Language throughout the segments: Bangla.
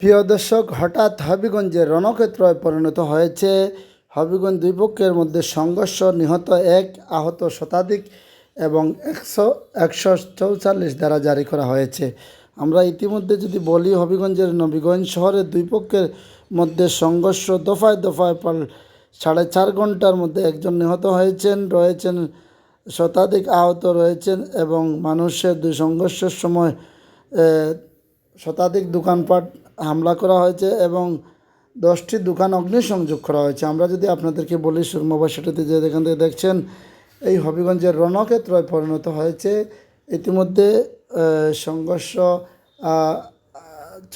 প্রিয় দর্শক, হঠাৎ হবিগঞ্জের রণক্ষেত্রে পরিণত হয়েছে। হবিগঞ্জ দুই পক্ষের মধ্যে সংঘর্ষ, নিহত এক, আহত শতাধিক এবং 144 ধারা জারি করা হয়েছে। আমরা ইতিমধ্যে যদি বলি, হবিগঞ্জের নবীগঞ্জ শহরের দুই পক্ষের মধ্যে সংঘর্ষ দফায় দফায় 4.5 ঘন্টার মধ্যে একজন নিহত রয়েছেন শতাধিক আহত রয়েছেন এবং মানুষের দুই সংঘর্ষের সময় শতাধিক দোকানপাট হামলা করা হয়েছে এবং 10টি দোকান অগ্নিসংযোগ করা হয়েছে। আমরা যদি আপনাদেরকে বলি, সুরমাবাদ সেতুতে যে এখান থেকে দেখছেন, এই হবিগঞ্জের রণক্ষেত্রে পরিণত হয়েছে। ইতিমধ্যে সংঘর্ষ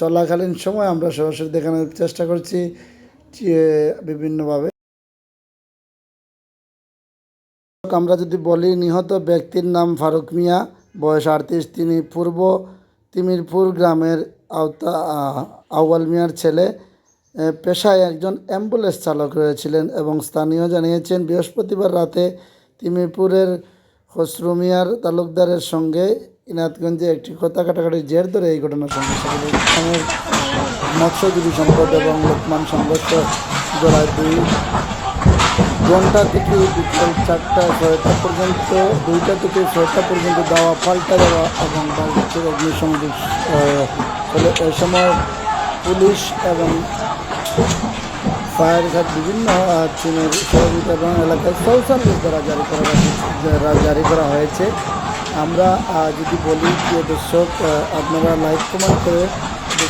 চলাকালীন সময় আমরা সরাসরি দেখানোর চেষ্টা করছি বিভিন্নভাবে। আমরা যদি বলি, নিহত ব্যক্তির নাম ফারুক মিয়া, বয়স 38। তিনি পূর্ব তিমিরপুর গ্রামের আউয়াল মিয়ার ছেলে। পেশায় একজন অ্যাম্বুলেন্স চালক রয়েছিলেন এবং স্থানীয় জানিয়েছেন, বৃহস্পতিবার রাতে তিমিরপুরের খসরু মিয়ার তালুকদারের সঙ্গে ইনাতগঞ্জে একটি কথা কাটাকাটির জের ধরে এই ঘটনা সংঘটিত। মৎস্যজীবী সম্পদ এবং লোকমান সংঘর্ষ জড়ায় 2 ঘন্টা থেকে বিকেল 4টা-6টা পর্যন্ত, 2টা থেকে 6টা পর্যন্ত দাওয়া পাল্টা দেওয়া এবং বাংলাদেশের অগ্নিসংযোগ ফলে এ সময় পুলিশ এবং ফায়ার ঘাট বিভিন্ন চীনের সহযোগিতা এবং এলাকায় 44 ধারা জারি করা হয়েছে। আমরা যদি বলি যে দর্শক, আপনারা লাইক কমেন্ট করে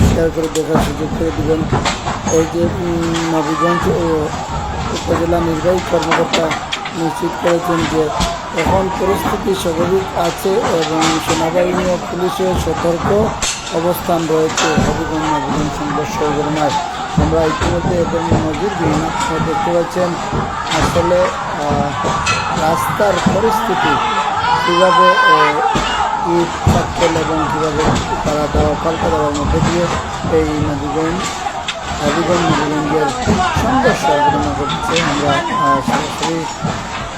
শেয়ার করে দেখার সুযোগ করে দেবেন। এই যে নবীগঞ্জ উপজেলা নির্বাহী কর্মকর্তা নিশ্চিত করেছেন যে এখন পরিস্থিতি স্বাভাবিক আছে এবং সেনাবাহিনী ও পুলিশের সতর্ক অবস্থান রয়েছে হবিগঞ্জ নবীগঞ্জ সংঘর্ষ ঘটনায়। আমরা ইতিমধ্যে এবং নজিরবিহীন দেখতে পাচ্ছেন আসলে রাস্তার পরিস্থিতি কীভাবে ইট পাটকেল এবং কীভাবে তারা দেওয়া পাল্টা দেওয়ার মধ্যে দিয়ে এই হবিগঞ্জের সংঘর্ষ ঘটনা ঘটছে। আমরা সরাসরি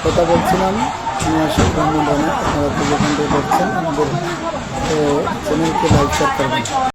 কথা বলছিলাম আপনারা যেখান থেকে দেখছেন, আমাদের চ্যানেলকে লাইক শেয়ার করবেন।